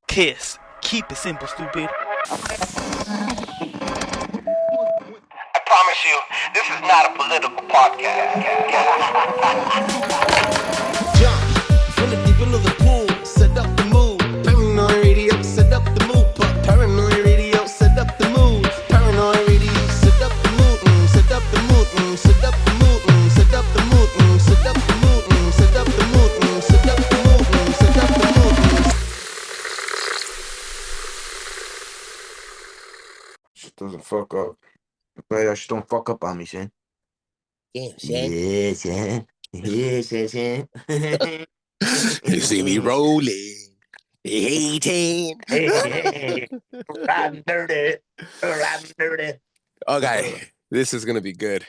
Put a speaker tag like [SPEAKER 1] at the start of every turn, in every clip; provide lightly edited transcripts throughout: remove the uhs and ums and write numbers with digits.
[SPEAKER 1] Kiss. Keep it simple, stupid.
[SPEAKER 2] I promise you, this is not a political podcast.
[SPEAKER 3] Jump from the deep end of the pool, set up the mood. Paranoid radio, set up the mood. Paranoid radio, set up the mood. Paranoid radio, set up the mood. Set up the mood. Set up the mood. Set up the mood. Set up the mood. Set up the mood. Set up the mood. Set up the mood.
[SPEAKER 4] Shit doesn't fuck up. That shit don't fuck up on me, Shane.
[SPEAKER 3] Damn, Shane.
[SPEAKER 4] Yeah, Shane. Yeah, Shane.
[SPEAKER 3] You see me rolling, hating.
[SPEAKER 4] I'm dirty.
[SPEAKER 3] Okay, this is gonna be good.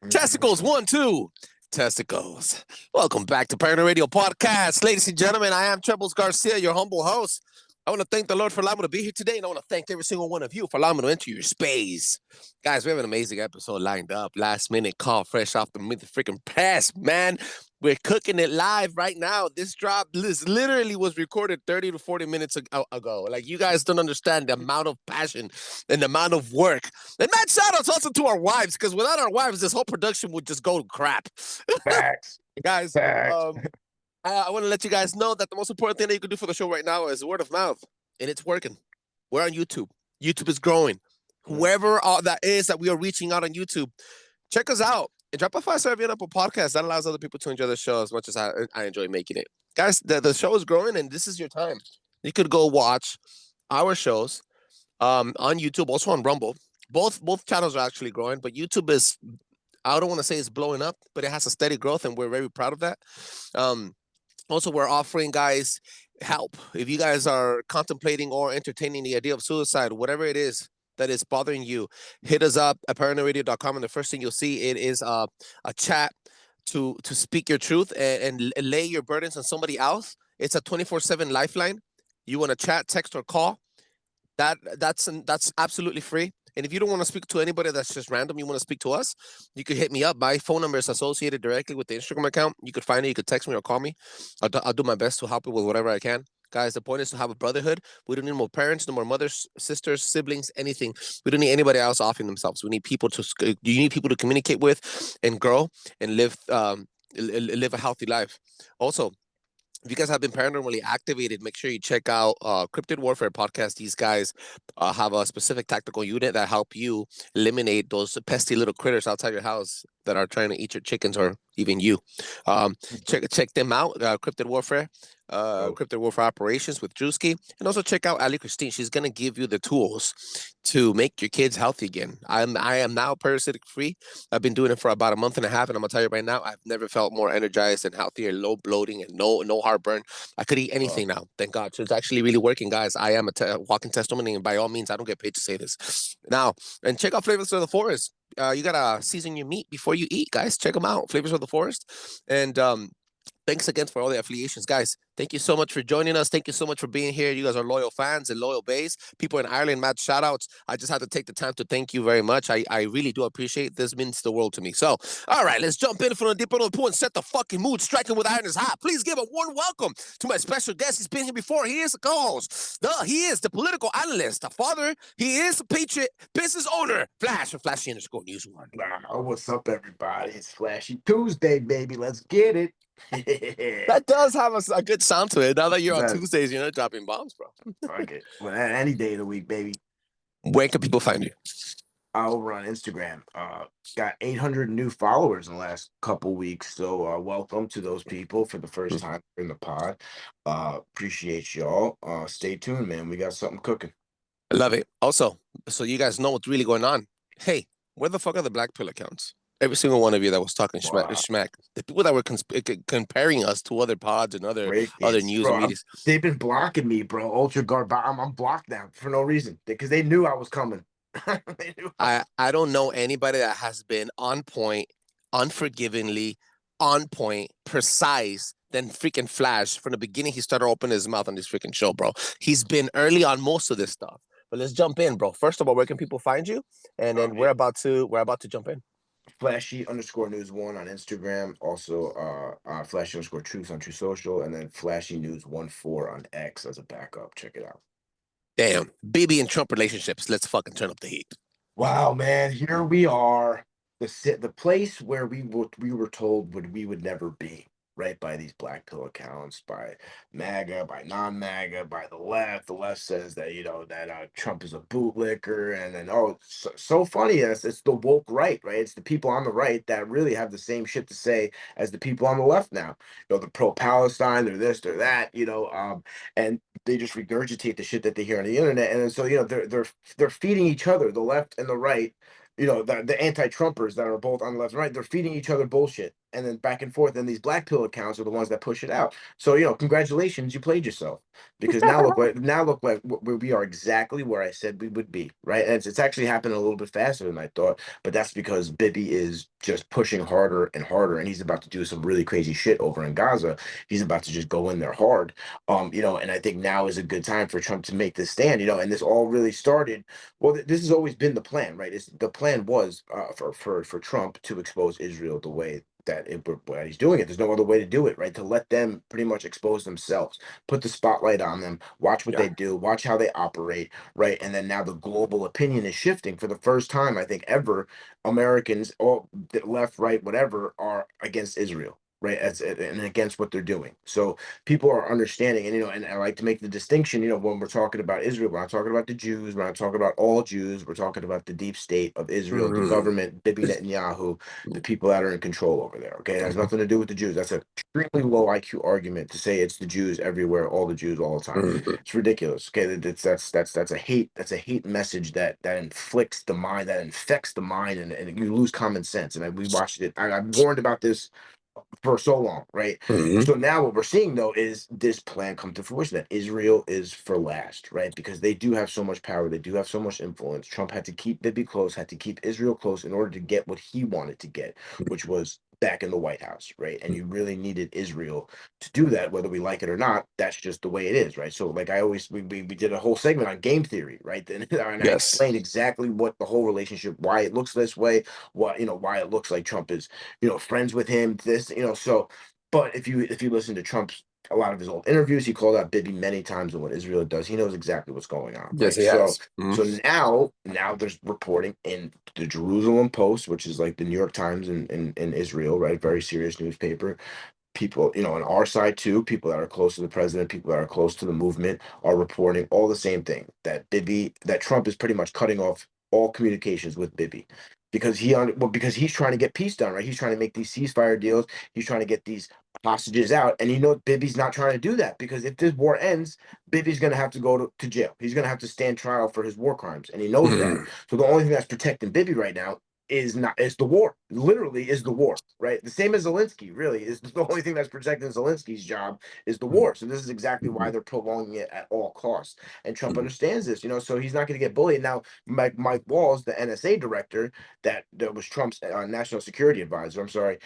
[SPEAKER 3] Testicles, 1, 2. Testicles. Welcome back to Paranoid Radio Podcast. Ladies and gentlemen, I am Trebles Garcia, your humble host. I want to thank the Lord for allowing me to be here today, and I want to thank every single one of you for allowing me to enter your space. Guys, we have an amazing episode lined up. Last minute call, fresh off the freaking press, man. We're cooking it live right now. This literally was recorded 30 to 40 minutes ago. Like, you guys don't understand the amount of passion and the amount of work. And mad shout outs also to our wives, because without our wives, this whole production would just go to crap.
[SPEAKER 4] Facts.
[SPEAKER 3] Guys,
[SPEAKER 4] Facts.
[SPEAKER 3] I want to let you guys know that the most important thing that you can do for the show right now is word of mouth, and it's working. We're on YouTube. YouTube is growing. Whoever that is that we are reaching out on YouTube, check us out and drop a 5-star review on Apple Podcasts. That allows other people to enjoy the show as much as I enjoy making it. Guys, the show is growing, and this is your time. You could go watch our shows on YouTube, also on Rumble. Both channels are actually growing, but YouTube is, I don't want to say it's blowing up, but it has a steady growth, and we're very proud of that. Also, we're offering guys help. If you guys are contemplating or entertaining the idea of suicide, whatever it is that is bothering you, hit us up at paranoidradio.com, and the first thing you'll see, it is a chat to speak your truth and lay your burdens on somebody else. It's a 24/7 lifeline. You want to chat, text, or call, that's absolutely free. And if you don't want to speak to anybody that's just random, you want to speak to us, you could hit me up. My phone number is associated directly with the Instagram account. You could find it. You could text me or call me. I'll do my best to help you with whatever I can. Guys, the point is to have a brotherhood. We don't need more parents, no more mothers, sisters, siblings, anything. We don't need anybody else offing themselves. We need people you need people to communicate with and grow and live a healthy life. Also, if you guys have been paranormally activated, make sure you check out CRYPTID Warfare Podcast. These guys have a specific tactical unit that help you eliminate those pesky little critters outside your house that are trying to eat your chickens or even you. Check them out, CRYPTID Warfare. CRYPTID Warfare Operations with Drewski, and also check out Ali Christine. She's gonna give you the tools to make your kids healthy again. I am now parasitic free. I've been doing it for about a month and a half, and I'm gonna tell you right now, I've never felt more energized and healthier, low bloating, and no heartburn. I could eat anything now, thank God. So it's actually really working, guys. I am a walking testimony, and by all means, I don't get paid to say this. Now, and check out Flavors of the Forest. You gotta season your meat before you eat, guys. Check them out, Flavors of the Forest, and thanks again for all the affiliations, guys. Thank you so much for joining us. Thank you so much for being here. You guys are loyal fans and loyal bays. People in Ireland, mad shout outs. I just had to take the time to thank you very much. I really do appreciate this. Means the world to me. So, all right, let's jump in from the deep end of the pool and set the fucking mood. Striking with iron is hot. Please give a warm welcome to my special guest. He's been here before. He is the co-host. He is the political analyst, the father. He is a patriot, business owner. Flash or Flashy _ News One.
[SPEAKER 4] What's up, everybody? It's Flashy Tuesday, baby. Let's get it.
[SPEAKER 3] That does have a good sound to it. Now that you're on
[SPEAKER 4] Does.
[SPEAKER 3] Tuesdays, you're not dropping bombs, bro.
[SPEAKER 4] Fuck it. Well, any day of the week, baby.
[SPEAKER 3] Where can people find you?
[SPEAKER 4] Over on Instagram. Got 800 new followers in the last couple weeks. So welcome to those people for the first time in the pod. Appreciate y'all. Stay tuned, man. We got something cooking.
[SPEAKER 3] I love it. Also, so you guys know what's really going on. Hey, where the fuck are the Black Pill accounts? Every single one of you that was talking schmack. The people that were comparing us to other pods and other news and media.
[SPEAKER 4] They've been blocking me, bro. Ultra guard. I'm blocked now for no reason because they knew I was coming.
[SPEAKER 3] I don't know anybody that has been on point, unforgivingly on point, precise than freaking Flash. From the beginning, he started opening his mouth on this freaking show, bro. He's been early on most of this stuff. But let's jump in, bro. First of all, where can people find you? And then we're about to jump in.
[SPEAKER 4] Flashy _ News One on Instagram, also Flashy _ Truth on True Social, and then Flashy News 14 on X as a backup. Check it out.
[SPEAKER 3] Damn. Bibi and Trump relationships. Let's fucking turn up the heat.
[SPEAKER 4] Wow, man, here we are, the place where we were told we would never be, right? By these black pill accounts, by MAGA, by non-MAGA, by the left. The left says that that Trump is a bootlicker, and then so funny. It's the woke right? It's the people on the right that really have the same shit to say as the people on the left now. The pro-Palestine, they're this, they're that, and they just regurgitate the shit that they hear on the internet, and then so they're feeding each other, the left and the right, the anti-Trumpers that are both on the left and right, they're feeding each other bullshit, and then back and forth, and these black pill accounts are the ones that push it out. So congratulations, you played yourself, because now look like we are exactly where I said we would be, right? And it's actually happened a little bit faster than I thought, but that's because Bibi is just pushing harder and harder, and he's about to do some really crazy shit over in Gaza. He's about to just go in there hard. And I think now is a good time for Trump to make this stand, and this all really started. Well, this has always been the plan, right? The plan was for Trump to expose Israel the way that he's doing it. There's no other way to do it, right? To let them pretty much expose themselves, put the spotlight on them, watch what they do, watch how they operate, right? And then now the global opinion is shifting for the first time, I think, ever. Americans, all left, right, whatever, are against Israel, right? And against what they're doing. So people are understanding, and I like to make the distinction, when we're talking about Israel, we're not talking about the Jews, we're not talking about all Jews, we're talking about the deep state of Israel, the government, Bibi Netanyahu, the people that are in control over there. Okay, it has nothing to do with the Jews. That's an extremely low IQ argument to say it's the Jews everywhere, all the Jews all the time. It's ridiculous. Okay, that's a hate message that inflicts the mind, that infects the mind, and you lose common sense. And we watched it. I've warned about this for so long, right? So now what we're seeing, though, is this plan come to fruition, that Israel is for last, right? Because they do have so much power, they do have so much influence. Trump had to keep Bibi close, had to keep Israel close in order to get what he wanted to get, which was back in the White House, right? And you really needed Israel to do that, whether we like it or not. That's just the way it is, right? So, like I always, we did a whole segment on game theory, right? And I
[SPEAKER 3] Yes.
[SPEAKER 4] explained exactly what the whole relationship, why it looks this way, why it looks like Trump is friends with him, so. But if you listen to Trump's, a lot of his old interviews, he called out Bibi many times, and what Israel does, he knows exactly what's going on,
[SPEAKER 3] Yes,
[SPEAKER 4] right?
[SPEAKER 3] he
[SPEAKER 4] So
[SPEAKER 3] has.
[SPEAKER 4] so now there's reporting in the Jerusalem Post, which is like the New York Times in Israel, right? Very serious newspaper. People, on our side too, people that are close to the president, people that are close to the movement, are reporting all the same thing, that Trump is pretty much cutting off all communications with Bibi, because because he's trying to get peace done, right? He's trying to make these ceasefire deals, he's trying to get these hostages out, and Bibi's not trying to do that, because if this war ends, Bibi's going to have to go to jail. He's going to have to stand trial for his war crimes, and he knows that. So the only thing that's protecting Bibi right now is the war. Literally is the war, right? The same as Zelensky, really, is the only thing that's protecting Zelensky's job is the war. So this is exactly why they're prolonging it at all costs. And Trump understands this, so he's not going to get bullied. Now, Mike Walls, the NSA director, that was Trump's national security advisor, I'm sorry,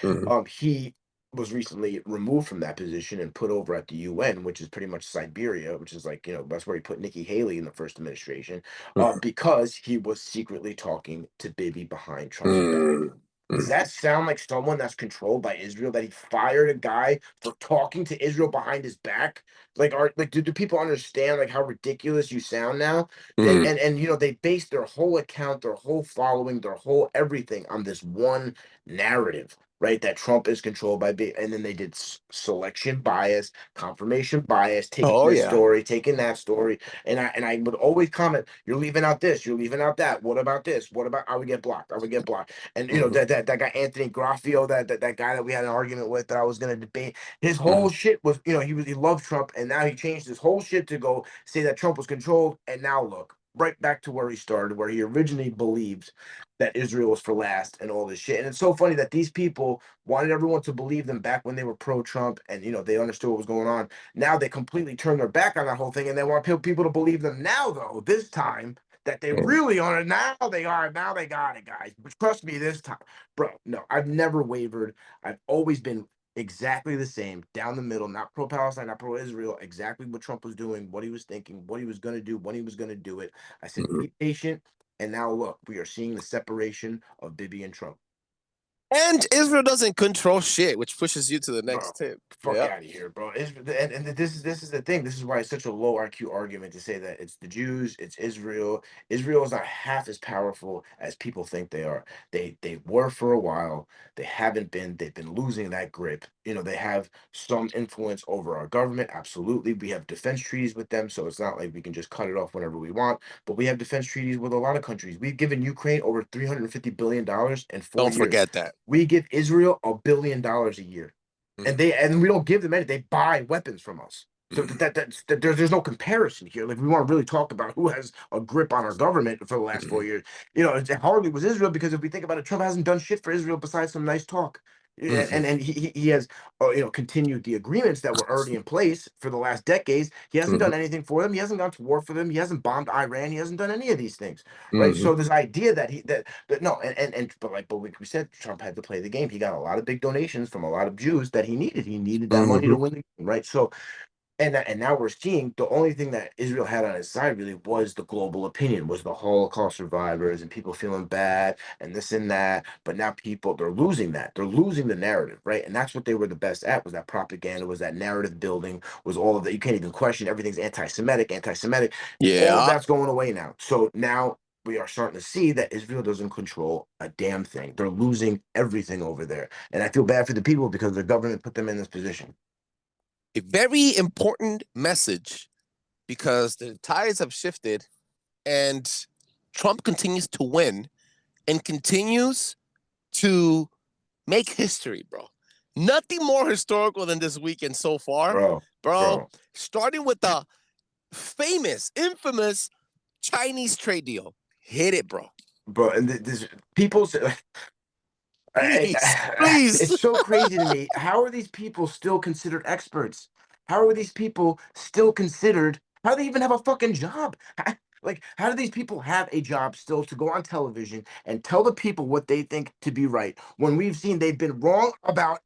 [SPEAKER 4] he was recently removed from that position and put over at the UN, which is pretty much Siberia, which is like, that's where he put Nikki Haley in the first administration, because he was secretly talking to Bibi behind Trump's back. Does that sound like someone that's controlled by Israel? That he fired a guy for talking to Israel behind his back? Do people understand like how ridiculous you sound now? And they base their whole account, their whole following, their whole everything on this one narrative, right? That Trump is controlled by and then they did selection bias, confirmation bias, taking this story, taking that story, and I would always comment, you're leaving out this, you're leaving out that. What about this? What about I would get blocked? I would get blocked. And that guy Anthony Graffio, that guy that we had an argument with, that I was gonna debate, his whole shit was, he loved Trump, and now he changed his whole shit to go say that Trump was controlled, and now look, right back to where he started, where he originally believed that Israel was for last and all this shit. And it's so funny that these people wanted everyone to believe them back when they were pro-Trump, and they understood what was going on. Now they completely turned their back on that whole thing, and they want people to believe them now, though, this time, that they really on it. Now they got it, guys. But trust me, this time, bro, no, I've never wavered. I've always been exactly the same, down the middle, not pro-Palestine, not pro-Israel, exactly what Trump was doing, what he was thinking, what he was going to do, when he was going to do it. I said, be patient. And now look, we are seeing the separation of Bibi and Trump.
[SPEAKER 3] And Israel doesn't control shit, which pushes you to the
[SPEAKER 4] Bro,
[SPEAKER 3] next tip.
[SPEAKER 4] fuck
[SPEAKER 3] Yeah.
[SPEAKER 4] out of here, bro. And this is the thing. This is why it's such a low IQ argument to say that it's the Jews, it's Israel. Israel is not half as powerful as people think they are. They were for a while. They haven't been. They've been losing that grip. You know, they have some influence over our government. Absolutely, we have defense treaties with them, so it's not like we can just cut it off whenever we want. But we have defense treaties with a lot of countries. We've given Ukraine over $350 billion in 4 years.
[SPEAKER 3] Don't forget that.
[SPEAKER 4] We give Israel $1 billion a year. And we don't give them any. They buy weapons from us. So there's no comparison here. Like, we want to really talk about who has a grip on our government for the last 4 years. You know, it hardly was Israel, because if we think about it, Trump hasn't done shit for Israel besides some nice talk. And he has continued the agreements that were already in place for the last decades. He hasn't done anything for them. He hasn't gone to war for them. He hasn't bombed Iran. He hasn't done any of these things, right? So this idea that no, but like we said, Trump had to play the game. He got a lot of big donations from a lot of Jews that he needed. He needed that money to win the game, right? So and now we're seeing the only thing that Israel had on its side really was the global opinion, was the Holocaust survivors and people feeling bad and this and that. But now they're losing that. They're losing the narrative, right? And that's what they were the best at, was that propaganda, was that narrative building, was all of that. You can't even question everything's anti-Semitic. All of
[SPEAKER 3] Yeah.
[SPEAKER 4] that's going away now. So now we are starting to see that Israel doesn't control a damn thing. They're losing everything over there. And I feel bad for the people because the government put them in this position.
[SPEAKER 3] A very important message, because the tides have shifted and Trump continues to win and continues to make history, bro. Nothing more historical than this weekend so far, bro. Starting with the famous, infamous Chinese trade deal. Hit it, bro.
[SPEAKER 4] Bro, and this people say,
[SPEAKER 3] Please.
[SPEAKER 4] it's so crazy to me. How are these people still considered experts? How are these people still considered? How do they even have a fucking job? Like, how do these people have a job still to go on television and tell the people what they think to be right, when we've seen they've been wrong about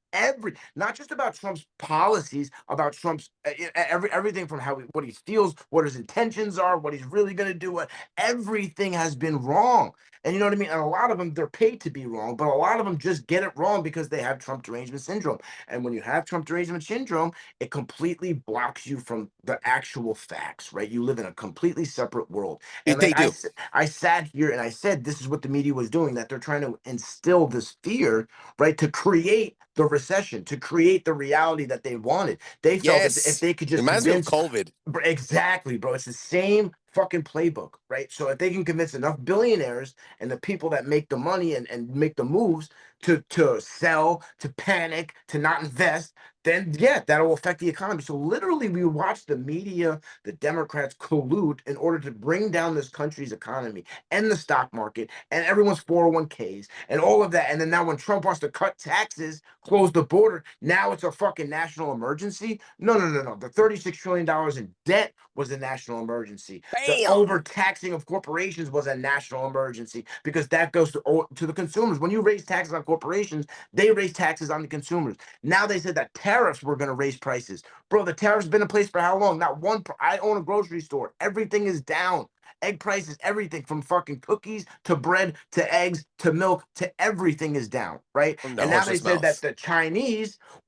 [SPEAKER 4] not just about Trump's policies, about Trump's everything from what he steals, what his intentions are, what he's really going to do. Everything has been wrong. And you know what I mean? And a lot of them, they're paid to be wrong, but a lot of them just get it wrong because they have Trump derangement syndrome. And when you have Trump derangement syndrome, it completely blocks you from the actual facts, right? You live in a completely separate world. And
[SPEAKER 3] They
[SPEAKER 4] like
[SPEAKER 3] do.
[SPEAKER 4] I sat here and I said, this is what the media was doing, that they're trying to instill this fear, right, to create the recession, to create the reality that they wanted. They felt that if they could just
[SPEAKER 3] reminds me of
[SPEAKER 4] convince
[SPEAKER 3] COVID.
[SPEAKER 4] Exactly, bro. It's the same fucking playbook, right? So if they can convince enough billionaires and the people that make the money and make the moves to sell, to panic, to not invest, then yeah, that'll affect the economy. So literally, we watch the media, the Democrats collude in order to bring down this country's economy and the stock market and everyone's 401ks and all of that. And then now when Trump wants to cut taxes, close the border, now it's a fucking national emergency. No. The $36 trillion in debt was a national emergency. The
[SPEAKER 3] Bam.
[SPEAKER 4] overtaxing of corporations was a national emergency, because that goes to the consumers. When you raise taxes on corporations, they raise taxes on the consumers. Now they said that tariffs were going to raise prices. Bro, the tariffs been in place for how long? Not one. I own a grocery store. Everything is down. Egg prices, everything from fucking cookies to bread to eggs to milk to everything is down, right?
[SPEAKER 3] From the
[SPEAKER 4] And now they
[SPEAKER 3] horse's
[SPEAKER 4] said that
[SPEAKER 3] mouth.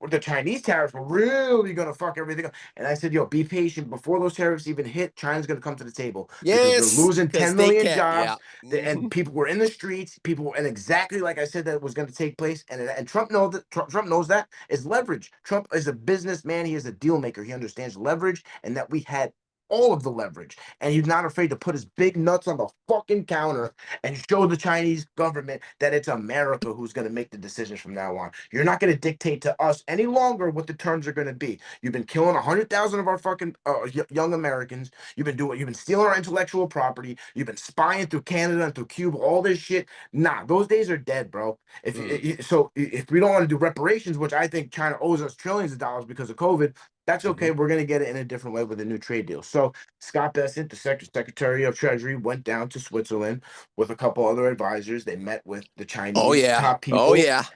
[SPEAKER 4] the Chinese tariffs were really gonna fuck everything up. And I said, yo, be patient. Before those tariffs even hit, China's gonna come to the table, because they're
[SPEAKER 3] Yes,
[SPEAKER 4] losing
[SPEAKER 3] because
[SPEAKER 4] 10
[SPEAKER 3] they
[SPEAKER 4] million
[SPEAKER 3] can't. Yeah.
[SPEAKER 4] jobs. And people were in the streets. And exactly like I said that was going to take place. And Trump knows that. Trump knows that is leverage. Trump is a businessman. He is a deal maker. He understands leverage, and that we had all of the leverage, and he's not afraid to put his big nuts on the fucking counter and show the Chinese government that it's America who's going to make the decisions from now on. You're not going to dictate to us any longer what the terms are going to be. You've been killing 100,000 of our fucking young Americans. You've been stealing our intellectual property. You've been spying through Canada and through Cuba, all this shit. Nah, those days are dead, bro. If we don't want to do reparations, which I think China owes us trillions of dollars because of COVID, that's okay. We're going to get it in a different way with a new trade deal. So Scott Bessent, the Secretary of Treasury, went down to Switzerland with a couple other advisors. They met with the Chinese top people.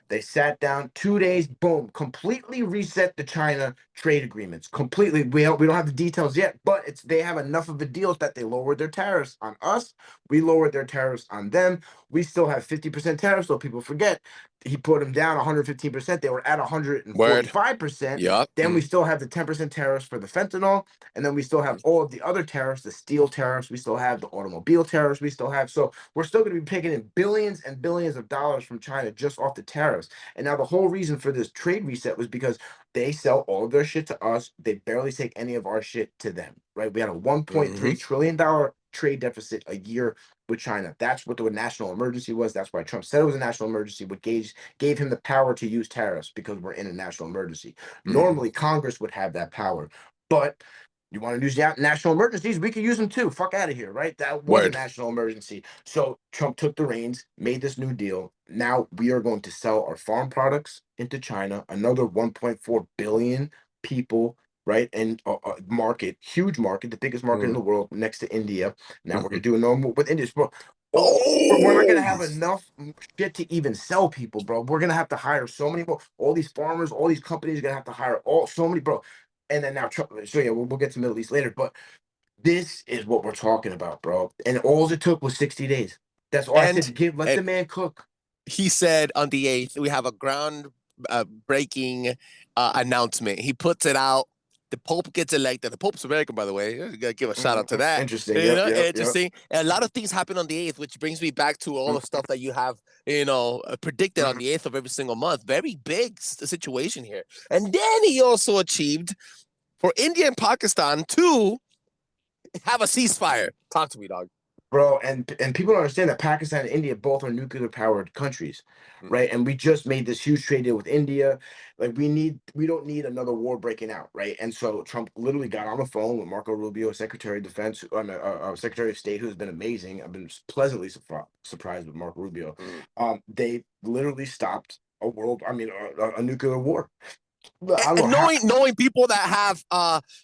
[SPEAKER 4] They sat down 2 days, boom, completely reset the China trade agreements. Completely. We don't have the details yet, but they have enough of the deals that they lowered their tariffs on us. We lowered their tariffs on them. We still have 50% tariffs, so people forget. he put them down 115%. They were at 145%.
[SPEAKER 3] Yeah.
[SPEAKER 4] Then we still have the 10% tariffs for the fentanyl. And then we still have all of the other tariffs, the steel tariffs. We still have the automobile tariffs. We still have. So we're still going to be picking in billions and billions of dollars from China just off the tariffs. And now the whole reason for this trade reset was because they sell all of their shit to us. They barely take any of our shit to them, right? We had a $1.3 trillion trade deficit a year with China. That's what the national emergency was. That's why Trump said it was a national emergency, but gave him the power to use tariffs because we're in a national emergency. Normally, Congress would have that power, but you want to use national emergencies, we could use them too. Fuck out of here, right? That was a national emergency. So Trump took the reins, made this new deal. Now we are going to sell our farm products into China. Another 1.4 billion people, right? And market, huge market, the biggest market in the world next to India. Now we're going to do normal with India. Bro. We're not going to have enough shit to even sell people, bro. We're going to have to hire so many more. All these farmers, all these companies are going to have to hire so many, bro. And then now, so yeah, we'll get to Middle East later, but this is what we're talking about, bro. And all it took was 60 days. That's all I said. Let the man cook.
[SPEAKER 3] He said on the 8th, we have a ground breaking announcement. He puts it out. The Pope gets elected. The Pope's American, by the way. You gotta give a shout out to that.
[SPEAKER 4] Interesting.
[SPEAKER 3] Interesting. And a lot of things happen on the 8th, which brings me back to all the stuff that you have, predicted on the 8th of every single month. Very big situation here. And then he also achieved for India and Pakistan to have a ceasefire. Talk to me, dog.
[SPEAKER 4] Bro, and people don't understand that Pakistan and India both are nuclear powered countries, right? And we just made this huge trade deal with India. Like we don't need another war breaking out, right? And so Trump literally got on the phone with Marco Rubio, Secretary of Defense, Secretary of State, who's been amazing. I've been pleasantly surprised with Marco Rubio. They literally stopped a nuclear war.
[SPEAKER 3] And knowing people that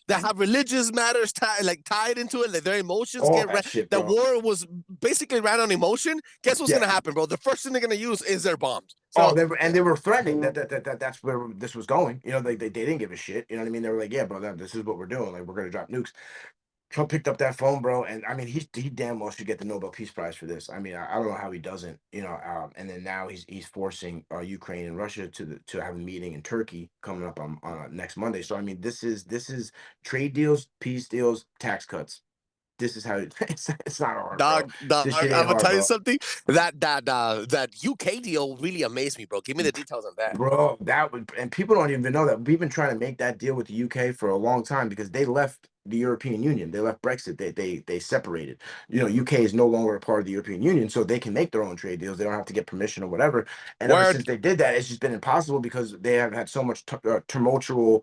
[SPEAKER 3] have religious matters tied into it, like their emotions that war was basically ran on emotion. Guess what's gonna happen, bro? The first thing they're gonna use is their bombs. So,
[SPEAKER 4] they were threatening that's where this was going. They didn't give a shit. You know what I mean? They were like, yeah, bro, this is what we're doing. Like we're gonna drop nukes. Trump picked up that phone, bro, and I mean, he damn well should get the Nobel Peace Prize for this. I mean, I don't know how he doesn't, and then now he's forcing Ukraine and Russia to have a meeting in Turkey coming up on next Monday. So I mean, this is trade deals, peace deals, tax cuts. This is how it's not hard,
[SPEAKER 3] dog.
[SPEAKER 4] Bro.
[SPEAKER 3] I'm gonna tell you something. That UK deal really amazed me, bro. Give me the details on that,
[SPEAKER 4] bro. And people don't even know that we've been trying to make that deal with the UK for a long time because they left the European Union. They left Brexit. They separated. UK is no longer a part of the European Union, so they can make their own trade deals. They don't have to get permission or whatever. And ever since they did that, it's just been impossible because they have had so much tumultuous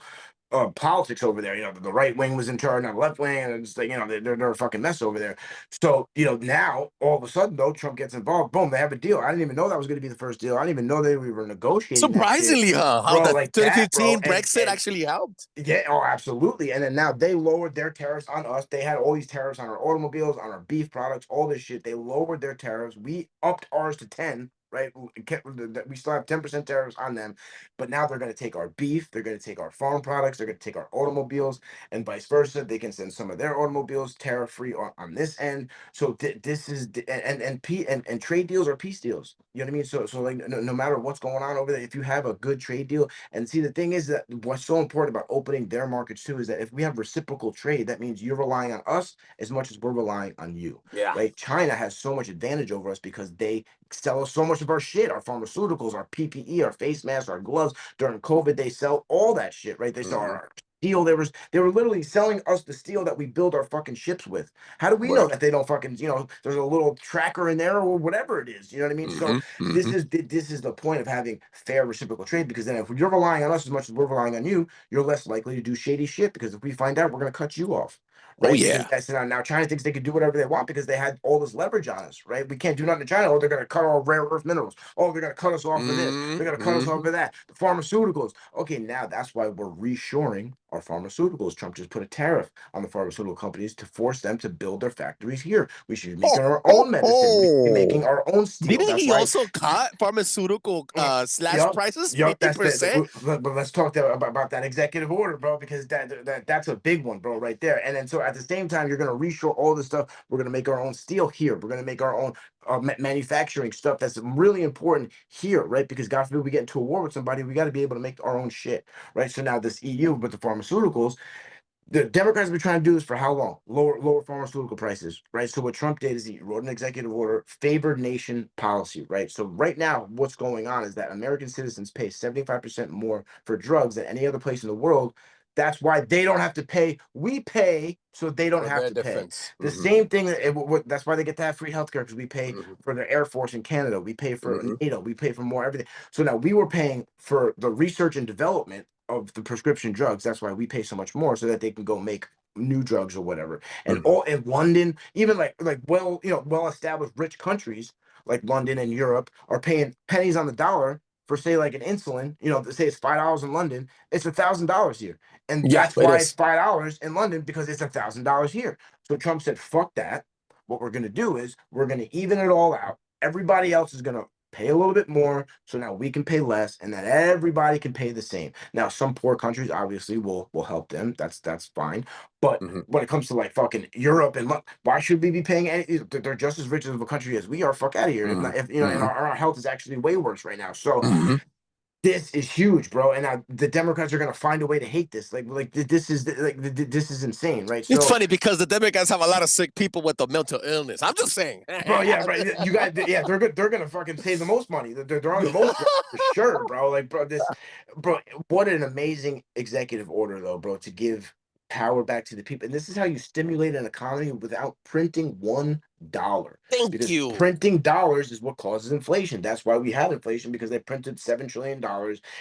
[SPEAKER 4] politics over there. The right wing was in charge, not the left wing, and it's like they're a fucking mess over there. So now all of a sudden though, Trump gets involved. Boom, they have a deal. I didn't even know that was going to be the first deal. I didn't even know they were negotiating.
[SPEAKER 3] Surprisingly,
[SPEAKER 4] huh?
[SPEAKER 3] How the 2015 Brexit actually helped.
[SPEAKER 4] Yeah, absolutely. And then now they lowered their tariffs on us. They had all these tariffs on our automobiles, on our beef products, all this shit. They lowered their tariffs. We upped ours to 10. Right, we still have 10% tariffs on them, but now they're going to take our beef, they're going to take our farm products, they're going to take our automobiles, and vice versa. They can send some of their automobiles tariff free on this end. So this is and trade deals are peace deals. You know what I mean? So like no matter what's going on over there, if you have a good trade deal, and see the thing is that what's so important about opening their markets too is that if we have reciprocal trade, that means you're relying on us as much as we're relying on you.
[SPEAKER 3] Yeah.
[SPEAKER 4] Right. China has so much advantage over us because they sell us so much of our shit, our pharmaceuticals, our PPE, our face masks, our gloves. During COVID, they sell all that shit, right? They sell our steel. They were literally selling us the steel that we build our fucking ships with. How do we know that they don't fucking, there's a little tracker in there or whatever it is, you know what I mean? So this is the point of having fair reciprocal trade, because then if you're relying on us as much as we're relying on you, you're less likely to do shady shit, because if we find out, we're going to cut you off. Right?
[SPEAKER 3] Oh yeah.
[SPEAKER 4] Because now China thinks they can do whatever they want because they had all this leverage on us, right? We can't do nothing to China. Oh, they're going to cut our rare earth minerals. Oh, they're going to cut us off for this. They're going to cut us off for that. The pharmaceuticals. Okay, now that's why we're reshoring are pharmaceuticals. Trump just put a tariff on the pharmaceutical companies to force them to build their factories here. We should be making our own medicine. We should be making our own steel.
[SPEAKER 3] Didn't
[SPEAKER 4] That's
[SPEAKER 3] he
[SPEAKER 4] why.
[SPEAKER 3] also cut pharmaceutical slash
[SPEAKER 4] Yup,
[SPEAKER 3] prices
[SPEAKER 4] yup. That's
[SPEAKER 3] 50%?
[SPEAKER 4] but let's talk about that executive order, bro, because that's a big one, bro, right there. And then so at the same time, you're gonna reshore all this stuff. We're gonna make our own steel here. We're gonna make our own manufacturing stuff that's really important here, right? Because God forbid we get into a war with somebody, we got to be able to make our own shit, right? So now this EU, but the pharmaceuticals, the Democrats have been trying to do this for how long? Lower pharmaceutical prices, right? So what Trump did is he wrote an executive order, favored nation policy, right? So right now, what's going on is that American citizens pay 75% more for drugs than any other place in the world. That's why they don't have to pay. We pay so they don't
[SPEAKER 3] For
[SPEAKER 4] have
[SPEAKER 3] their
[SPEAKER 4] to pay.
[SPEAKER 3] defense.
[SPEAKER 4] The same thing. That's why they get to have free healthcare because we pay
[SPEAKER 3] Mhm.
[SPEAKER 4] for the Air Force in Canada. We pay for
[SPEAKER 3] Mhm.
[SPEAKER 4] NATO. We pay for more everything. So now we were paying for the research and development of the prescription drugs. That's why we pay so much more so that they can go make new drugs or whatever. And
[SPEAKER 3] Mhm.
[SPEAKER 4] all in London, even like well established rich countries like London and Europe are paying pennies on the dollar for say like an insulin. Say it's $5 in London, it's $1,000 here, and
[SPEAKER 3] Yeah,
[SPEAKER 4] that's
[SPEAKER 3] it
[SPEAKER 4] why it's
[SPEAKER 3] is.
[SPEAKER 4] $5 in London because it's $1,000 here. So Trump said, "Fuck that." What we're gonna do is we're gonna even it all out. Everybody else is gonna pay a little bit more, so now we can pay less, and then everybody can pay the same. Now, some poor countries obviously will help them. That's fine. But
[SPEAKER 3] Mhm.
[SPEAKER 4] when it comes to like fucking Europe and why should we be paying any? They're just as rich of a country as we are. Fuck out of here. If not,
[SPEAKER 3] Mhm.
[SPEAKER 4] if and
[SPEAKER 3] Mhm.
[SPEAKER 4] our health is actually way worse right now. So
[SPEAKER 3] Mhm.
[SPEAKER 4] this is huge, bro. And now the Democrats are gonna find a way to hate this. This is this is insane, right?
[SPEAKER 3] It's
[SPEAKER 4] So
[SPEAKER 3] funny because the Democrats have a lot of sick people with the mental illness. I'm just saying.
[SPEAKER 4] bro, yeah, right. You guys, yeah, they're good. They're gonna fucking save the most money. They're on the most drugs for sure, bro. Like, bro, what an amazing executive order, though, bro, to give power back to the people. And this is how you stimulate an economy without printing $1.
[SPEAKER 3] Thank
[SPEAKER 4] Because
[SPEAKER 3] you.
[SPEAKER 4] printing dollars is what causes inflation. That's why we have inflation because they printed $7 trillion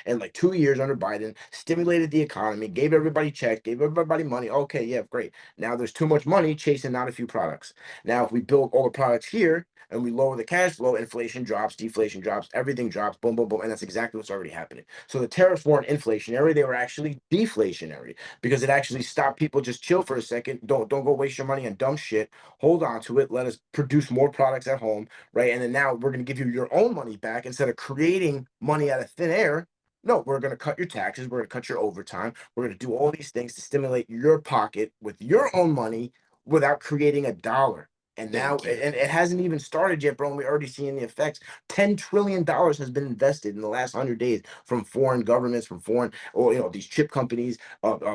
[SPEAKER 4] in like 2 years under Biden, stimulated the economy, gave everybody checks, gave everybody money. Okay, yeah, great. Now there's too much money chasing not a few products. Now, if we build all the products here and we lower the cash flow, inflation drops, deflation drops, everything drops, boom, boom, boom. And that's exactly what's already happening. So the tariffs weren't inflationary, they were actually deflationary because it actually stopped people just chill for a second. Don't go waste your money on dumb shit. Hold on to it. Let us produce more products at home, right? And then now we're going to give you your own money back instead of creating money out of thin air. No, we're going to cut your taxes. We're going to cut your overtime. We're going to do all these things to stimulate your pocket with your own money without creating a dollar. And now,
[SPEAKER 3] Thank you.
[SPEAKER 4] and it hasn't even started yet, bro. And we're already seeing the effects. $10 trillion has been invested in the last 100 days from foreign governments, from foreign, or these chip companies.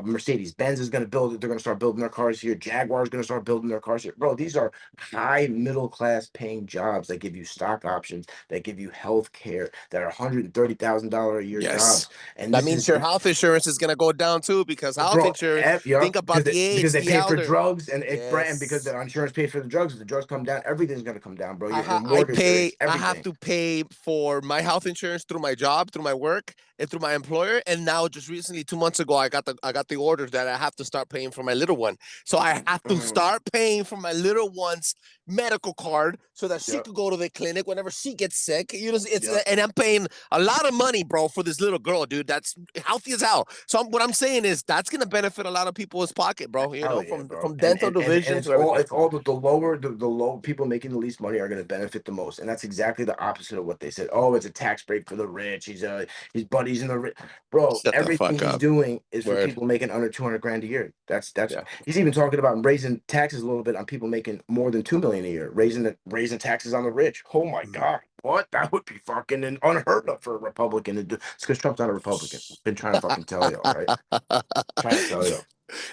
[SPEAKER 4] Mercedes Benz is going to build it. They're going to start building their cars here. Jaguar is going to start building their cars here, bro. These are high middle class paying jobs that give you stock options, that give you health care, that are $130,000 a year
[SPEAKER 3] Yes.
[SPEAKER 4] jobs. And
[SPEAKER 3] That
[SPEAKER 4] this
[SPEAKER 3] means
[SPEAKER 4] is
[SPEAKER 3] your health insurance is gonna go down too because health
[SPEAKER 4] bro,
[SPEAKER 3] insurance.
[SPEAKER 4] yeah,
[SPEAKER 3] Think about the
[SPEAKER 4] because
[SPEAKER 3] age,
[SPEAKER 4] they
[SPEAKER 3] the
[SPEAKER 4] pay for
[SPEAKER 3] elder.
[SPEAKER 4] drugs and because
[SPEAKER 3] Yes.
[SPEAKER 4] the insurance pays for the drugs. If the drugs come down, everything's gonna come down, bro. Your
[SPEAKER 3] I
[SPEAKER 4] mortgage
[SPEAKER 3] pay.
[SPEAKER 4] rates,
[SPEAKER 3] I have
[SPEAKER 4] everything.
[SPEAKER 3] to pay for my health insurance through my job, through my work, and through my employer. And now, just recently, 2 months ago, I got the order that I have to start paying for my little one. So I have to
[SPEAKER 4] Mhm.
[SPEAKER 3] start paying for my little one's medical card so that she
[SPEAKER 4] Yep,
[SPEAKER 3] could go to the clinic whenever she gets sick. It's
[SPEAKER 4] yep.
[SPEAKER 3] and I'm paying a lot of money, bro, for this little girl, dude. That's healthy as hell. So what I'm saying is that's gonna benefit a lot of people's pocket, bro.
[SPEAKER 4] Hell yeah,
[SPEAKER 3] From
[SPEAKER 4] bro. And
[SPEAKER 3] dental
[SPEAKER 4] and
[SPEAKER 3] to
[SPEAKER 4] and, and
[SPEAKER 3] vision
[SPEAKER 4] it's
[SPEAKER 3] to
[SPEAKER 4] all
[SPEAKER 3] everything.
[SPEAKER 4] the low people making the least money are going to benefit the most, and that's exactly the opposite of what they said. Oh, it's a tax break for the rich. His buddies in the rich, bro.
[SPEAKER 3] Shut the
[SPEAKER 4] Everything
[SPEAKER 3] fuck
[SPEAKER 4] he's
[SPEAKER 3] up.
[SPEAKER 4] doing is for
[SPEAKER 3] Word.
[SPEAKER 4] people making under 200 grand a year. That's
[SPEAKER 3] Yeah.
[SPEAKER 4] he's even talking about raising taxes a little bit on people making more than 2 million a year, raising taxes on the rich. Oh my god, what that would be fucking unheard of for a Republican to do. It's because Trump's not a Republican. Been trying to fucking tell y'all, right? Trying to tell y'all.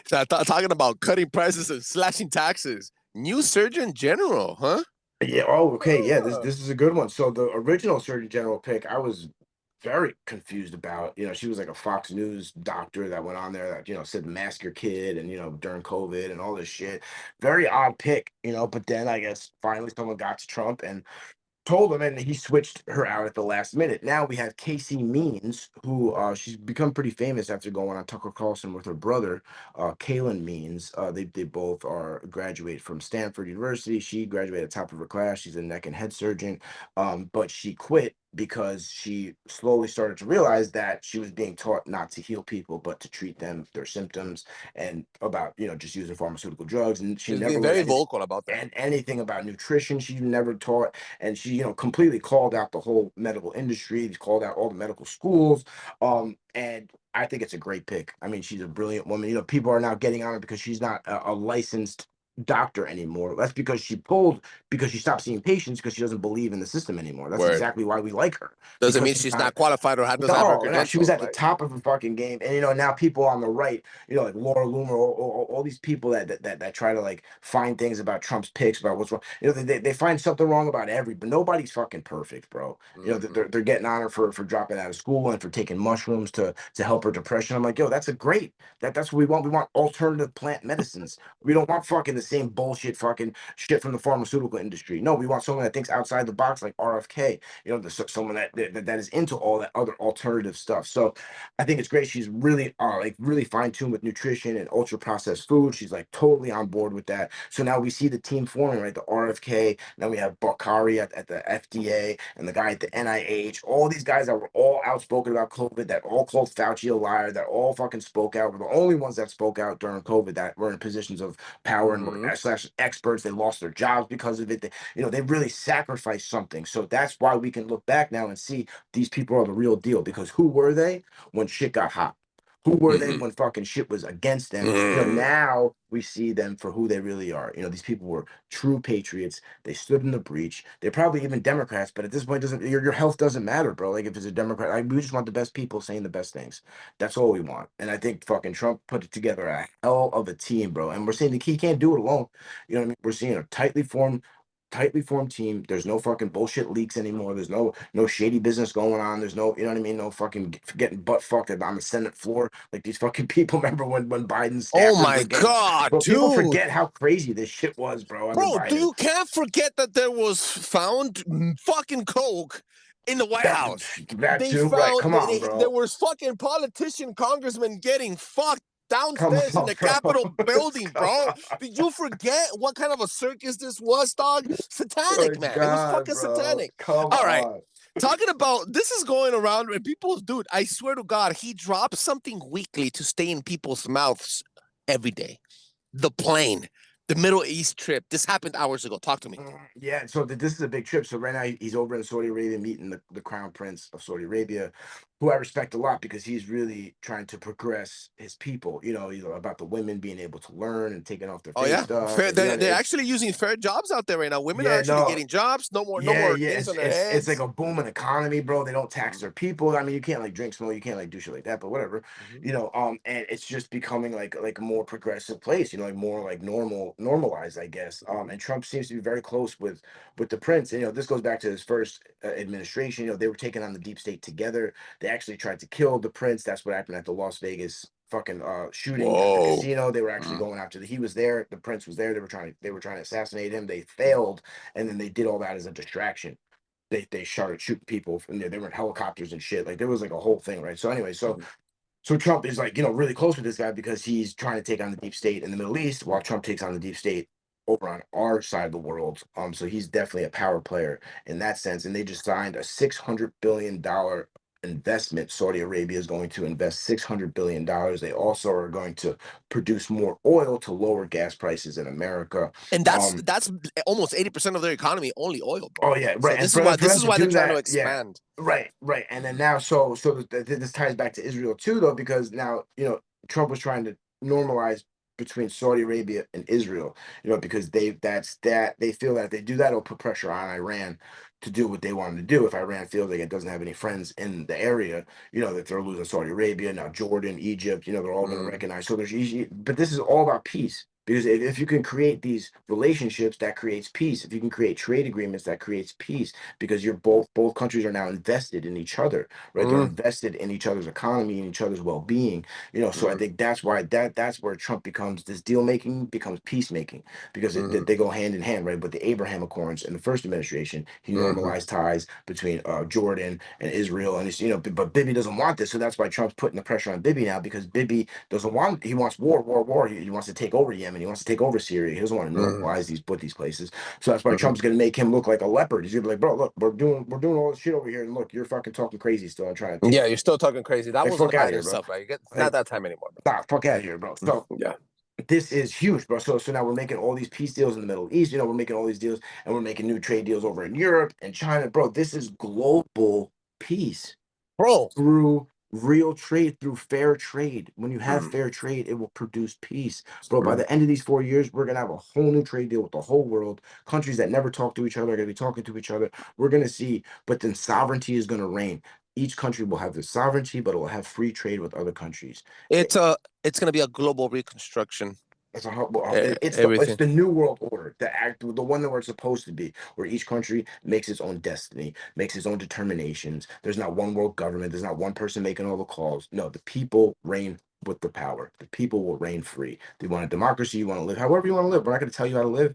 [SPEAKER 3] So talking about cutting prices and slashing taxes. New Surgeon General, huh?
[SPEAKER 4] Yeah. Oh, okay. Yeah. This
[SPEAKER 3] Oh.
[SPEAKER 4] this is a good one. So the original Surgeon General pick, I was very confused about. She was like a Fox News doctor that went on there that said mask your kid and during COVID and all this shit. Very odd pick. But then I guess finally someone got to Trump and told him, and he switched her out at the last minute. Now we have Casey Means, who she's become pretty famous after going on Tucker Carlson with her brother, Kalen Means. They both are graduate from Stanford University. She graduated at the top of her class. She's a neck and head surgeon, but she quit because she slowly started to realize that she was being taught not to heal people, but to treat them, their symptoms, and about, just using pharmaceutical drugs. And she
[SPEAKER 3] She's
[SPEAKER 4] never
[SPEAKER 3] being
[SPEAKER 4] learned
[SPEAKER 3] very vocal about that.
[SPEAKER 4] and anything about nutrition. She never taught, and she, completely called out the whole medical industry. She called out all the medical schools. And I think it's a great pick. I mean, she's a brilliant woman. People are now getting on her because she's not a licensed doctor anymore. That's because she stopped seeing patients because she doesn't believe in the system anymore. That's
[SPEAKER 3] Word.
[SPEAKER 4] exactly why we like her.
[SPEAKER 3] Doesn't
[SPEAKER 4] Because
[SPEAKER 3] mean she's not qualified or doesn't have her
[SPEAKER 4] no, she was
[SPEAKER 3] credentials,
[SPEAKER 4] at the
[SPEAKER 3] right?
[SPEAKER 4] top of her fucking game. And now people on the right, like Laura Loomer, all these people that try to like find things about Trump's picks, about what's wrong. They find something wrong about but nobody's fucking perfect, bro. They're getting on her for dropping out of school and for taking mushrooms to help her depression. I'm like, yo, that's that's what we want. We want alternative plant medicines. We don't want fucking the same bullshit fucking shit from the pharmaceutical industry. No, we want someone that thinks outside the box, like RFK. Someone that is into all that other alternative stuff. So I think it's great. She's really really fine-tuned with nutrition and ultra processed food. She's like totally on board with that. So now we see the team forming, right? The RFK, now we have Bakari at the FDA and the guy at the NIH. All these guys that were all outspoken about COVID, that all called Fauci a liar, that all fucking spoke out, were the only ones that spoke out during COVID, that were in positions of power and were slash experts. They lost their jobs because of it. They really sacrificed something. So that's why we can look back now and see these people are the real deal. Because who were they when shit got hot? Who were they when fucking shit was against them? Now we see them for who they really are. These people were true patriots. They stood in the breach. They're probably even Democrats, but at this point, doesn't your health doesn't matter, bro. Like if it's a Democrat, we just want the best people saying the best things. That's all we want. And I think fucking Trump put it together a hell of a team, bro. And we're saying he can't do it alone. You know what I mean? We're seeing a tightly formed team. There's no fucking bullshit leaks anymore. There's no shady business going on. There's no, no fucking getting butt fucked on the Senate floor. Like these fucking people. Remember when Biden's
[SPEAKER 3] Oh
[SPEAKER 4] staffers
[SPEAKER 3] my
[SPEAKER 4] were getting,
[SPEAKER 3] God,
[SPEAKER 4] bro, people
[SPEAKER 3] dude.
[SPEAKER 4] forget how crazy this shit was, bro. Under
[SPEAKER 3] Bro,
[SPEAKER 4] Biden.
[SPEAKER 3] you can't forget that there was found fucking coke in the White House.
[SPEAKER 4] That
[SPEAKER 3] They
[SPEAKER 4] too, right?
[SPEAKER 3] found
[SPEAKER 4] Come on, bro.
[SPEAKER 3] there was fucking politician congressmen getting fucked
[SPEAKER 4] Come
[SPEAKER 3] downstairs in
[SPEAKER 4] on,
[SPEAKER 3] the
[SPEAKER 4] bro.
[SPEAKER 3] Capitol building,
[SPEAKER 4] Come
[SPEAKER 3] bro.
[SPEAKER 4] on.
[SPEAKER 3] Did you forget what kind of a circus this was, dog? Satanic,
[SPEAKER 4] Oh,
[SPEAKER 3] man. It was
[SPEAKER 4] God,
[SPEAKER 3] fucking
[SPEAKER 4] bro.
[SPEAKER 3] satanic.
[SPEAKER 4] Come
[SPEAKER 3] All right.
[SPEAKER 4] on.
[SPEAKER 3] Talking about this is going around and people's dude, I swear to God, he drops something weekly to stay in people's mouths every day. The plane, the Middle East trip. This happened hours ago. Talk to me.
[SPEAKER 4] Yeah, so this is a big trip. So right now he's over in Saudi Arabia meeting the crown prince of Saudi Arabia, who I respect a lot because he's really trying to progress his people. About the women being able to learn and taking off their
[SPEAKER 3] Oh
[SPEAKER 4] face
[SPEAKER 3] yeah,
[SPEAKER 4] stuff.
[SPEAKER 3] fair.
[SPEAKER 4] And,
[SPEAKER 3] They're actually using fair jobs out there right now. Women are
[SPEAKER 4] yeah,
[SPEAKER 3] actually
[SPEAKER 4] no,
[SPEAKER 3] getting jobs. No
[SPEAKER 4] yeah,
[SPEAKER 3] more
[SPEAKER 4] yeah.
[SPEAKER 3] things on their
[SPEAKER 4] It's like
[SPEAKER 3] heads.
[SPEAKER 4] a booming economy, bro. They don't tax their people. I mean, you can't like drink, smoke, you can't like do shit like that, but whatever. And it's just becoming like a more progressive place, like more like normalized, I guess. And Trump seems to be very close with the prince. And this goes back to his first administration. They were taking on the deep state together. They actually tried to kill the prince. That's what happened at the Las Vegas fucking shooting at the
[SPEAKER 3] Whoa.
[SPEAKER 4] casino. They were actually going after he was there, the prince was there. They were trying to assassinate him. They failed, and then they did all that as a distraction. They started shooting people from there. They were in helicopters and shit. Like there was like a whole thing, right? So anyway, so Trump is like, really close with this guy because he's trying to take on the deep state in the Middle East while Trump takes on the deep state over on our side of the world. So he's definitely a power player in that sense. And they just signed a $600 billion investment. Saudi Arabia is going to invest $600 billion. They also are going to produce more oil to lower gas prices in America.
[SPEAKER 3] And that's almost 80% of their economy, only oil, bro.
[SPEAKER 4] Oh yeah, right.
[SPEAKER 3] So
[SPEAKER 4] And
[SPEAKER 3] this
[SPEAKER 4] for
[SPEAKER 3] is
[SPEAKER 4] them to
[SPEAKER 3] why they're
[SPEAKER 4] do
[SPEAKER 3] trying to
[SPEAKER 4] that, yeah,
[SPEAKER 3] expand.
[SPEAKER 4] right. And then now, so this ties back to Israel too, though, because now Trump was trying to normalize between Saudi Arabia and Israel, because they feel that if they do that, it'll put pressure on Iran to do what they want to do. If Iran feels like it doesn't have any friends in the area, that they're losing Saudi Arabia, now Jordan, Egypt, they're all going to recognize. So there's usually, but this is all about peace. Because if you can create these relationships, that creates peace. If you can create trade agreements, that creates peace. Because you're both countries are now invested in each other, right? They're invested in each other's economy and each other's well-being. So I think that's why that's where Trump becomes this deal making becomes peacemaking, because they go hand in hand, right? But the Abraham Accords in the first administration, he normalized ties between Jordan and Israel, and it's but Bibi doesn't want this, so that's why Trump's putting the pressure on Bibi now, because Bibi doesn't want, he wants war. He wants to take over Yemen. Yemen. He wants to take over Syria. He doesn't want to normalize these places. So that's why Trump's going to make him look like a leopard. He's going to be like, bro, look, we're doing all this shit over here, and look, you're fucking talking crazy still and trying to.
[SPEAKER 3] Yeah, you're still talking crazy. That was
[SPEAKER 4] fuck out
[SPEAKER 3] about
[SPEAKER 4] of here,
[SPEAKER 3] yourself,
[SPEAKER 4] bro.
[SPEAKER 3] right? It's not that time anymore, bro.
[SPEAKER 4] Nah, fuck out of here, bro. So
[SPEAKER 3] yeah.
[SPEAKER 4] This is huge, bro. So now we're making all these peace deals in the Middle East. We're making all these deals, and we're making new trade deals over in Europe and China, bro. This is global peace,
[SPEAKER 3] bro.
[SPEAKER 4] Through real trade, through fair trade. When you have fair trade, it will produce peace, bro. By the end of these 4 years, we're gonna have a whole new trade deal with the whole world. Countries that never talk to each other are gonna be talking to each other. We're gonna see, but then sovereignty is gonna reign. Each country will have the sovereignty, but it will have free trade with other countries.
[SPEAKER 3] It's going to be a global reconstruction.
[SPEAKER 4] It's the new world order, the one that we're supposed to be, where each country makes its own destiny, makes its own determinations. There's not one world government. There's not one person making all the calls. No, the people reign with the power. The people will reign free. They want a democracy. You want to live however you want to live. We're not going to tell you how to live,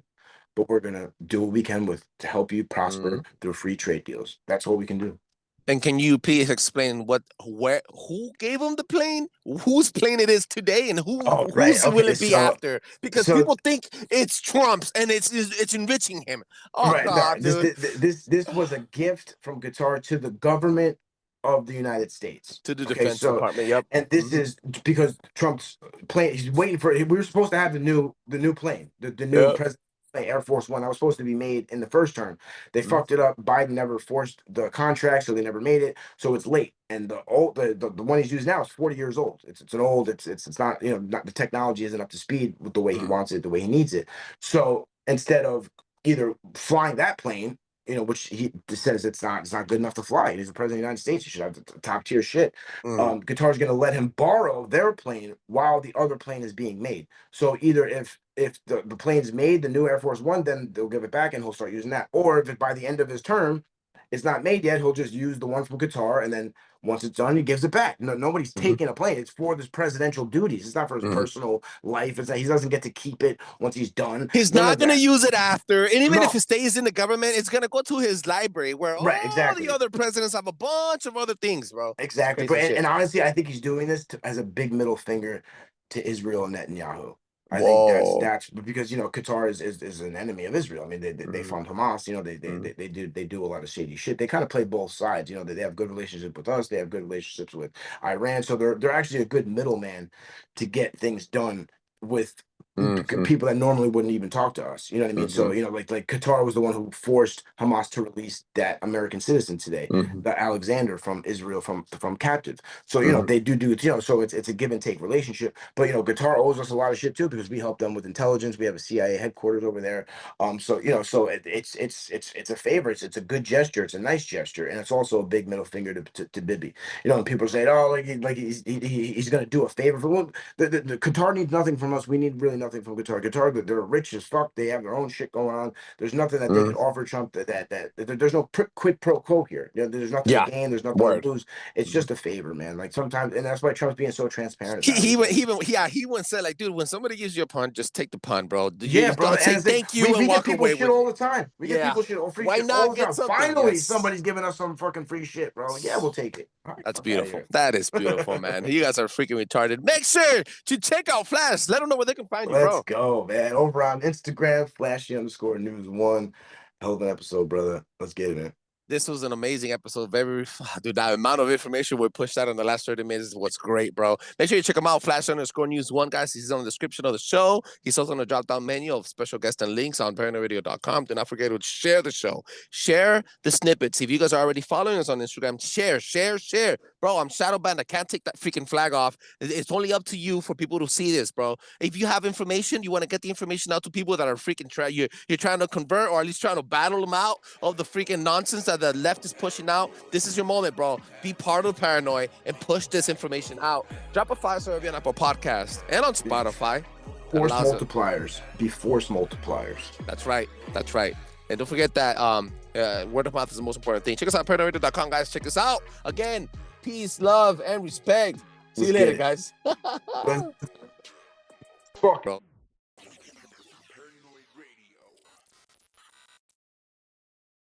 [SPEAKER 4] but we're going to do what we can to help you prosper through free trade deals. That's what we can do.
[SPEAKER 3] And can you please explain who gave him the plane, whose plane it is today, and whose will it be after? Because people think it's Trump's and it's enriching him. Oh God, dude.
[SPEAKER 4] This was a gift from Qatar to the government of the United States,
[SPEAKER 3] to the Defense Department. Yep.
[SPEAKER 4] And this is because Trump's plane. He's waiting for it. We were supposed to have the new plane, the new president. Air Force One that was supposed to be made in the first term. They fucked it up. Biden never forced the contract, so they never made it. So it's late. And the one he's using now is 40 years old. It's an old. It's not, not, the technology isn't up to speed with the way he wants it, the way he needs it. So instead of either flying that plane, which he says it's not good enough to fly. He's the president of the United States. He should have the top tier shit. Qatar's going to let him borrow their plane while the other plane is being made. So either if the plane's made, the new Air Force One, then they'll give it back and he'll start using that. Or if by the end of his term, it's not made yet, he'll just use the one from Qatar, and then once it's done, he gives it back. Nobody's taking a plane. It's for his presidential duties. It's not for his personal life. It's that he doesn't get to keep it once he's done.
[SPEAKER 3] He's not going to use it after. And even if it stays in the government, it's going to go to his library where all the other presidents have a bunch of other things, bro.
[SPEAKER 4] Exactly. And honestly, I think he's doing this as a big middle finger to Israel and Netanyahu. I think that's because Qatar is an enemy of Israel. I mean, they fund Hamas. They do a lot of shady shit. They kind of play both sides. They have good relationship with us. They have good relationships with Iran. So they're actually a good middleman to get things done with people that normally wouldn't even talk to us. You know what I mean? So like Qatar was the one who forced Hamas to release that American citizen today, the Alexander from Israel from captive. So they do so it's a give and take relationship. But Qatar owes us a lot of shit too, because we help them with intelligence. We have a CIA headquarters over there. So it's a favor. It's a good gesture. It's a nice gesture, and it's also a big middle finger to Bibi. And people say, oh, he's gonna do a favor for the Qatar needs nothing from us. We need really nothing from Qatar. They're rich as fuck. They have their own shit going on. There's nothing that they could offer Trump that there's no quid pro quo here. There's nothing to gain. There's nothing to lose. It's just a favor, man. Like sometimes, and that's why Trump's being so transparent.
[SPEAKER 3] He went said like, dude, when somebody gives you a pun, just take the pun, bro.
[SPEAKER 4] Bro.
[SPEAKER 3] Don't say thank you and walk away with it.
[SPEAKER 4] All the time. We get people shit, free
[SPEAKER 3] Why
[SPEAKER 4] shit
[SPEAKER 3] not
[SPEAKER 4] all the time. Finally, somebody's giving us some fucking free shit, bro. Yeah, we'll take it.
[SPEAKER 3] That's beautiful. That is beautiful, man. You guys are freaking retarded. Make sure to check out Flash. Let them know where they can find you, bro.
[SPEAKER 4] Let's go, man. Over on Instagram, flashy_news1. Hell of an episode, brother. Let's get it, man.
[SPEAKER 3] This was an amazing episode. Dude, the amount of information we pushed out in the last 30 minutes is what's great, bro. Make sure you check him out, Flash_news1, guys. He's on the description of the show. He's also on the drop-down menu of special guests and links on paranoidradio.com. Do not forget to share the show. Share the snippets. If you guys are already following us on Instagram, share. Bro, I'm shadow banned. I can't take that freaking flag off. It's only up to you for people to see this, bro. If you have information, you want to get the information out to people that are freaking you're trying to convert, or at least trying to battle them out of the freaking nonsense that the left is pushing out. This is your moment, bro. Be part of Paranoid and push this information out. Drop a 5-star review on Apple Podcast and on Spotify.
[SPEAKER 4] Force multipliers. Be force multipliers.
[SPEAKER 3] That's right. And don't forget that word of mouth is the most important thing. Check us out at paranoidradio.com, guys. Check us out. Again, peace, love, and respect. See you later, guys.
[SPEAKER 4] Fuck.
[SPEAKER 3] Bro.